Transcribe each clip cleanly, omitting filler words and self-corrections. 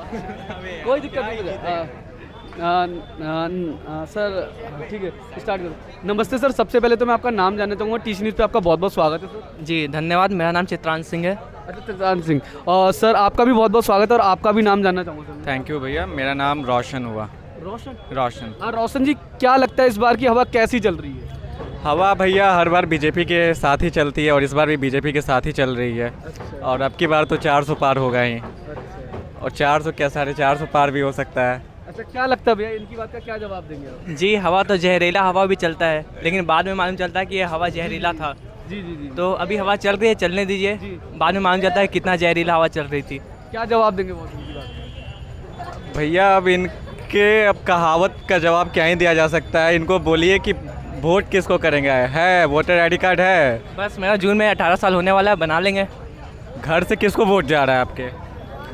कोई दिक्कत नहीं है। सर ठीक है, स्टार्ट करो। नमस्ते सर, सबसे पहले तो मैं आपका नाम जानना चाहूँगा। टी सी न्यूज़ पे आपका बहुत बहुत स्वागत है सर। जी धन्यवाद। मेरा नाम चित्रांश सिंह है। अच्छा, चित्रांश सिंह। और सर आपका भी बहुत बहुत स्वागत है और आपका भी नाम जानना चाहूँगा सर। थैंक यू भैया, मेरा नाम रोशन हुआ। रोशन। रोशन जी, क्या लगता है इस बार की हवा कैसी चल रही है? हवा भैया हर बार बीजेपी के साथ ही चलती है और इस बार भी बीजेपी के साथ ही चल रही है। और अब की बार तो 400 पार होगा ही। और 400 क्या 450 पार भी हो सकता है। अच्छा, क्या लगता है भैया, इनकी बात का क्या जवाब देंगे आप? जी हवा तो जहरीला हवा भी चलता है, लेकिन बाद में मालूम चलता है कि ये हवा जहरीला था। जी जी जी। तो अभी हवा चल रही है, चलने दीजिए। बाद में मालूम चलता है कितना जहरीला हवा चल रही थी। क्या जवाब देंगे बहुत इनकी बात? भैया अब इनके अब कहावत का जवाब क्या ही दिया जा सकता है। इनको बोलिए कि वोट किसको करेंगे। है वोटर आईडी कार्ड है? बस मेरा जून में 18 साल होने वाला है, बना लेंगे। घर से किसको वोट जा रहा है आपके?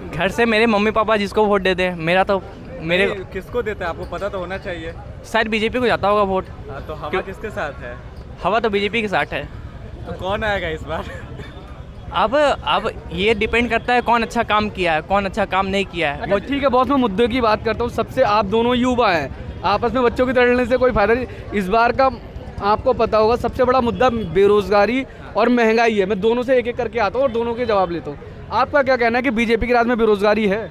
घर से मेरे मम्मी पापा जिसको वोट देते हैं। मेरा तो मेरे किसको देते हैं आपको पता तो होना चाहिए। शायद बीजेपी को जाता होगा वोट। तो हवा किसके साथ है? हवा तो बीजेपी के साथ है। तो कौन आएगा इस बार? अब ये डिपेंड करता है कौन अच्छा काम किया है, कौन अच्छा काम नहीं किया है। वो ठीक है बॉस, मैं मुद्दे की बात करता हूँ। सबसे आप दोनों युवा हैं, आपस में बच्चों की तड़ने से कोई फायदा नहीं। इस बार का आपको पता होगा सबसे बड़ा मुद्दा बेरोजगारी और महंगाई है। मैं दोनों से एक एक करके आता हूँ और दोनों के जवाब लेता हूँ। आपका क्या कहना है कि बीजेपी के राज में बेरोजगारी है?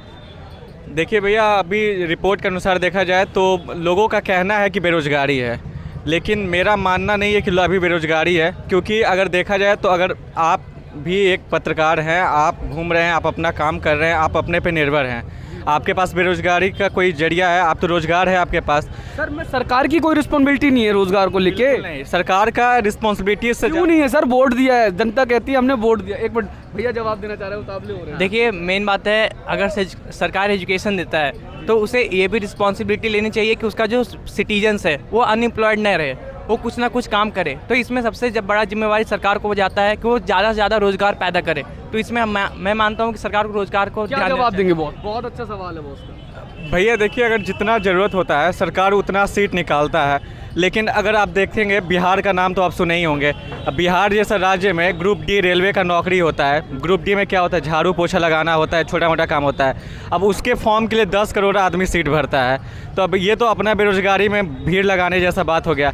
देखिए भैया, अभी रिपोर्ट के अनुसार देखा जाए तो लोगों का कहना है कि बेरोजगारी है, लेकिन मेरा मानना नहीं है कि अभी बेरोजगारी है। क्योंकि अगर देखा जाए तो अगर आप भी एक पत्रकार हैं, आप घूम रहे हैं, आप अपना काम कर रहे हैं, आप अपने पे निर्भर हैं, आपके पास बेरोजगारी का कोई जरिया है? आप तो रोजगार है आपके पास। सर मैं सरकार की कोई रिस्पॉन्सिबिलिटी नहीं है रोजगार को लेके। नहीं, सरकार का रिस्पॉन्सिबिलिटी से क्यों नहीं है सर? वोट दिया है, जनता कहती है हमने वोट दिया। एक मिनट भैया, जवाब देना चाह रहे हो, उतावले हो रहे हैं। देखिए मेन बात है, अगर सरकार एजुकेशन देता है तो उसे ये भी रिस्पॉन्सिबिलिटी लेनी चाहिए कि उसका जो सिटीजन्स है वो अनएम्प्लॉयड न रहे, वो कुछ ना कुछ काम करे। तो इसमें सबसे जब बड़ा जिम्मेवारी सरकार को जाता है कि वो ज़्यादा से ज़्यादा रोजगार पैदा करे। तो इसमें मैं मानता हूँ कि सरकार को रोजगार को क्या जवाब देंगे? बहुत अच्छा सवाल है बॉस का। भैया देखिए, अगर जितना ज़रूरत होता है सरकार उतना सीट निकालता है। लेकिन अगर आप देखेंगे, बिहार का नाम तो आप सुने ही होंगे। अब बिहार जैसा राज्य में ग्रुप डी रेलवे का नौकरी होता है। ग्रुप डी में क्या होता है? झाड़ू पोछा लगाना होता है, छोटा मोटा काम होता है। अब उसके फॉर्म के लिए 10 करोड़ आदमी सीट भरता है। तो अब ये तो अपना बेरोजगारी में भीड़ लगाने जैसा बात हो गया।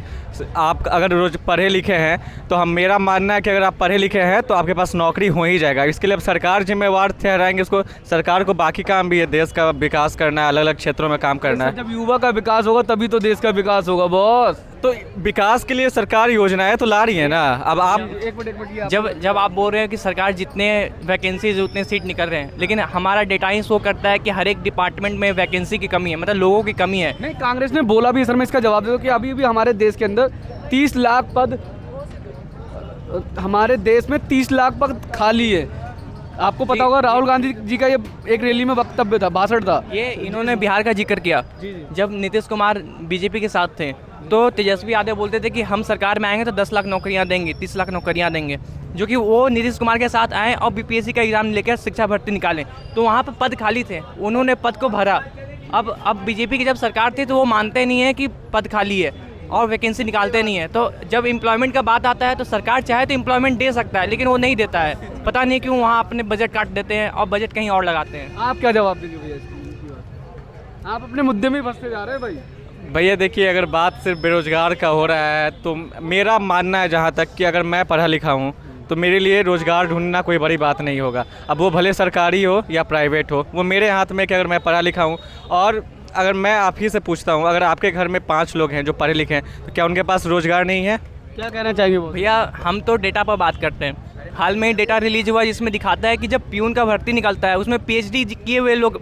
आप अगर रोज पढ़े लिखे हैं तो मेरा मानना है कि अगर आप पढ़े लिखे हैं तो आपके पास नौकरी हो ही जाएगा। इसके लिए अब सरकार जिम्मेवार ठहराएंगे इसको। सरकार को बाकी काम भी है, देश का विकास करना है, अलग अलग क्षेत्रों में काम करना है। जब युवा का विकास होगा तभी तो देश का विकास होगा बॉस। तो विकास के लिए सरकार योजनाएं तो ला रही है ना। अब आप एक मिनट जब आप बोल रहे हैं कि सरकार जितने वैकेंसीज उतने सीट निकल रहे हैं, लेकिन हमारा डेटा ही शो करता है कि हर एक डिपार्टमेंट में वैकेंसी की कमी है, मतलब लोगों की कमी है। नहीं, कांग्रेस ने बोला भी, सर मैं इसका जवाब दे दूं कि अभी भी हमारे देश के अंदर 30 लाख पद, हमारे देश में 30 लाख पद खाली है। आपको पता होगा राहुल गांधी जी का ये एक रैली में वक्तव्य था, भाषण था। ये इन्होंने बिहार का जिक्र किया। जब नीतीश कुमार बीजेपी के साथ थे तो तेजस्वी यादव बोलते थे कि हम सरकार में आएंगे तो 10 लाख नौकरियां देंगे, 30 लाख नौकरियां देंगे। जो कि वो नीतीश कुमार के साथ आए और बीपीएससी का एग्ज़ाम लेकर शिक्षा भर्ती निकालें, तो वहाँ पर पद खाली थे, उन्होंने पद को भरा। अब बीजेपी की जब सरकार थी तो वो मानते नहीं है कि पद खाली है और वैकेंसी निकालते नहीं है। तो जब एम्प्लॉयमेंट का बात आता है तो सरकार चाहे तो एम्प्लॉयमेंट दे सकता है, लेकिन वो नहीं देता है। पता नहीं क्यों वहाँ अपने बजट काट देते हैं और बजट कहीं और लगाते हैं। आप क्या जवाब देंगे भैया इसकी बात? आप अपने मुद्दे में ही फंसते जा रहे हैं भाई। भैया देखिए, अगर बात सिर्फ बेरोजगार का हो रहा है तो मेरा मानना है जहाँ तक कि अगर मैं पढ़ा लिखा हूँ तो मेरे लिए रोज़गार ढूंढना कोई बड़ी बात नहीं होगा। अब वो भले सरकारी हो या प्राइवेट हो, वो मेरे हाथ में कि अगर मैं पढ़ा लिखा हूँ। और अगर मैं आप ही से पूछता हूँ, अगर आपके घर में 5 लोग हैं जो पढ़े लिखे हैं तो क्या उनके पास रोज़गार नहीं है? क्या कहना चाहेंगे वो? भैया हम तो डेटा पर बात करते हैं। हाल में ही डेटा रिलीज हुआ जिसमें दिखाता है कि जब प्यून का भर्ती निकलता है उसमें पीएचडी किए हुए लोग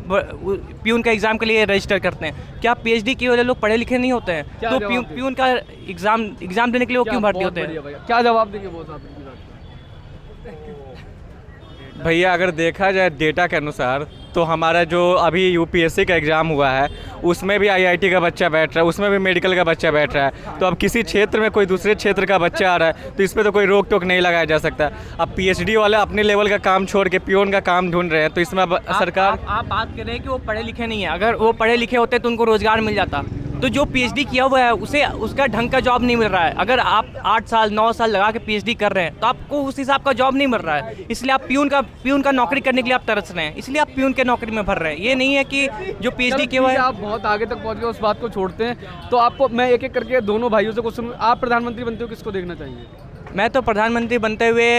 प्यून का एग्ज़ाम के लिए रजिस्टर करते हैं। क्या पीएचडी किए हुए लोग पढ़े लिखे नहीं होते हैं? तो प्यून का एग्ज़ाम देने के लिए वो क्यों भर्ती होते हैं? क्या जवाब देंगे वो साहब? भैया अगर देखा जाए डेटा के अनुसार तो हमारा जो अभी यूपीएससी का एग्ज़ाम हुआ है उसमें भी आईआईटी का बच्चा बैठ रहा है, उसमें भी मेडिकल का बच्चा बैठ रहा है। तो अब किसी क्षेत्र में कोई दूसरे क्षेत्र का बच्चा आ रहा है तो इस पर तो कोई रोक टोक नहीं लगाया जा सकता। अब पीएचडी वाले अपने लेवल का काम छोड़ के पियोन का काम ढूंढ रहे हैं, तो इसमें अब सरकार आप बात कर रहे हैं कि वो पढ़े लिखे नहीं है। अगर वो पढ़े लिखे होते तो उनको रोज़गार मिल जाता। तो जो पीएचडी किया हुआ है उसे उसका ढंग का जॉब नहीं मिल रहा है। अगर आप 8 साल 9 साल लगा के पीएचडी कर रहे हैं तो आपको उस हिसाब का जॉब नहीं मिल रहा है, इसलिए आप प्यून का नौकरी करने के लिए आप तरस रहे हैं, इसलिए आप प्यून के नौकरी में भर रहे हैं। ये नहीं है कि जो पीएचडी किया हुआ है। आप बहुत आगे तक पहुंच गए, उस बात को छोड़ते हैं। तो आपको मैं एक एक करके दोनों भाइयों से क्वेश्चन, आप प्रधानमंत्री बनते हो किसको देखना चाहिए? मैं तो प्रधानमंत्री बनते हुए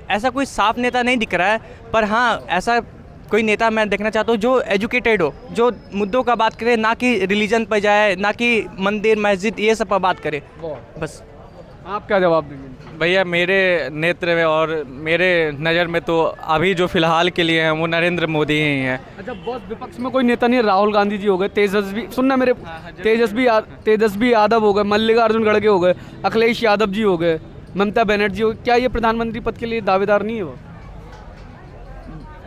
ऐसा कोई साफ नेता नहीं दिख रहा है, पर हाँ ऐसा कोई नेता मैं देखना चाहता हूँ जो एजुकेटेड हो, जो मुद्दों का बात करे, ना कि रिलीजन पर जाए, ना कि मंदिर मस्जिद ये सब पर बात करे। बस आप क्या जवाब देंगे? भैया मेरे नेतृत्व में और मेरे नज़र में तो अभी जो फिलहाल के लिए हैं वो नरेंद्र मोदी ही हैं। अच्छा बॉस, विपक्ष में कोई नेता नहीं है? राहुल गांधी जी हो गए, तेजस्वी, सुनना मेरे, तेजस्वी यादव हो गए, मल्लिकार्जुन खड़गे हो गए, अखिलेश यादव जी हो गए, ममता बनर्जी हो गए। क्या ये प्रधानमंत्री पद के लिए दावेदार नहीं है वो?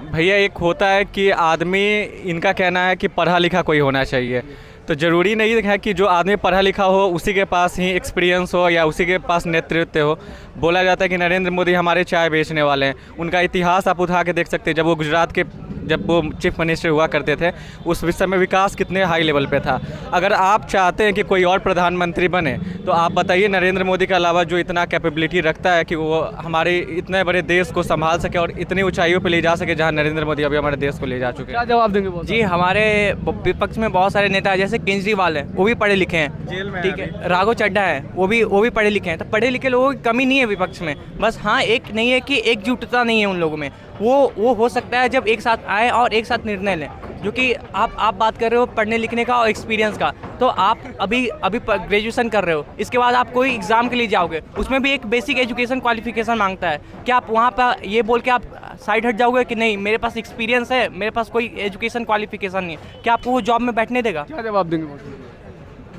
भैया एक होता है कि आदमी, इनका कहना है कि पढ़ा लिखा कोई होना चाहिए, तो ज़रूरी नहीं है कि जो आदमी पढ़ा लिखा हो उसी के पास ही एक्सपीरियंस हो या उसी के पास नेतृत्व हो। बोला जाता है कि नरेंद्र मोदी हमारे चाय बेचने वाले हैं। उनका इतिहास आप उठा के देख सकते हैं। जब वो गुजरात के, जब वो चीफ मिनिस्टर हुआ करते थे, उस विषय में विकास कितने हाई लेवल पे था। अगर आप चाहते हैं कि कोई और प्रधानमंत्री बने तो आप बताइए नरेंद्र मोदी के अलावा जो इतना कैपेबिलिटी रखता है कि वो हमारे इतने बड़े देश को संभाल सके और इतनी ऊंचाइयों पे ले जा सके जहां नरेंद्र मोदी अभी हमारे देश को ले जा चुके हैं। क्या जवाब देंगे बॉस? जी, हमारे विपक्ष में बहुत सारे नेता हैं, जैसे केजरीवाल है, वो भी पढ़े लिखे हैं, जेल में ठीक है। राघव चड्ढा है, वो भी पढ़े लिखे हैं। तो पढ़े लिखे लोगों की कमी नहीं है विपक्ष में, बस हाँ एक नहीं है कि एकजुटता नहीं है उन लोगों में। वो हो सकता है जब एक साथ आए और एक साथ निर्णय लें। जो कि आप बात कर रहे हो पढ़ने लिखने का और एक्सपीरियंस का, तो आप अभी ग्रेजुएशन कर रहे हो, इसके बाद आप कोई एग्ज़ाम के लिए जाओगे, उसमें भी एक बेसिक एजुकेशन क्वालिफिकेशन मांगता है। क्या आप वहाँ पर ये बोल के आप साइड हट जाओगे कि नहीं मेरे पास एक्सपीरियंस है, मेरे पास कोई एजुकेशन क्वालिफिकेशन नहीं है? क्या आपको वो जॉब में बैठने देगा? क्या जवाब देंगे बॉस?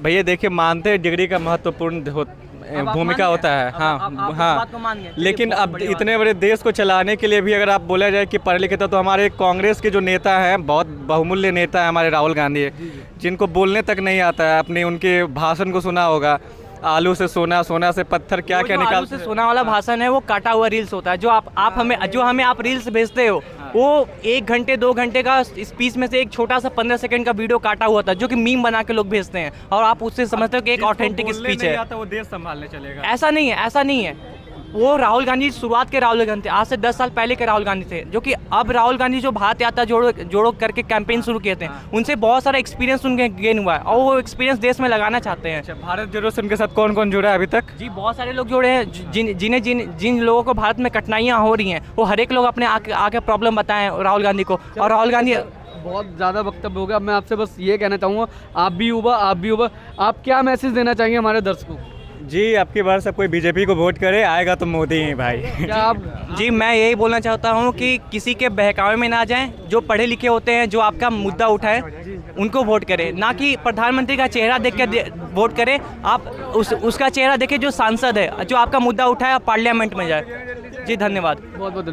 भैया देखिए, मानते हैं डिग्री का महत्वपूर्ण भूमिका होता है, हाँ हाँ, लेकिन अब इतने बड़े देश को चलाने के लिए भी अगर आप बोला जाए कि पढ़े लिखे, तो हमारे कांग्रेस के जो नेता हैं, बहुत बहुमूल्य नेता है हमारे राहुल गांधी, जिनको बोलने तक नहीं आता है। अपने उनके भाषण को सुना होगा, आलू से सोना, सोना से पत्थर, क्या क्या निकाल। आलू से सोना वाला भाषण है वो काटा हुआ रील्स होता है। जो हमें आप रील्स भेजते हो, वो 1 घंटे 2 घंटे का स्पीच में से एक छोटा सा 15 सेकंड का वीडियो काटा हुआ था, जो कि मीम बना के लोग भेजते हैं, और आप उससे समझते हो कि एक ऑथेंटिक स्पीच है। वो देश संभालने चलेगा। ऐसा नहीं है। वो राहुल गांधी शुरुआत के राहुल गांधी थे, आज से 10 साल पहले के राहुल गांधी थे, जो कि अब राहुल गांधी जो भारत यात्रा जोड़ो करके कैंपेन शुरू किए थे, उनसे बहुत सारा एक्सपीरियंस उनके गेन हुआ है और वो एक्सपीरियंस देश में लगाना चाहते हैं। अच्छा, भारत जोड़ो से उनके साथ कौन कौन जुड़ा है अभी तक? जी, बहुत सारे लोग जुड़े हैं। जिन लोगों को भारत में कठिनाइयाँ हो रही हैं, वो हर एक लोग अपने आके प्रॉब्लम बताएं राहुल गांधी को। और राहुल गांधी, बहुत ज़्यादा वक्तव्य हो गया। मैं आपसे बस ये कहना चाहूँगा, आप भी युवा, आप क्या मैसेज देना चाहेंगे हमारे दर्शकों को? जी, आपकी बार सब कोई बीजेपी को वोट करे, आएगा तो मोदी ही भाई। क्या आप? जी, मैं यही बोलना चाहता हूँ कि किसी के बहकावे में ना जाएं। जो पढ़े लिखे होते हैं, जो आपका मुद्दा उठाए, उनको वोट करें, ना कि प्रधानमंत्री का चेहरा देख के वोट करें। आप उसका चेहरा देखें जो सांसद है, जो आपका मुद्दा उठाए, पार्लियामेंट में जाए। जी, धन्यवाद। बहुत बहुत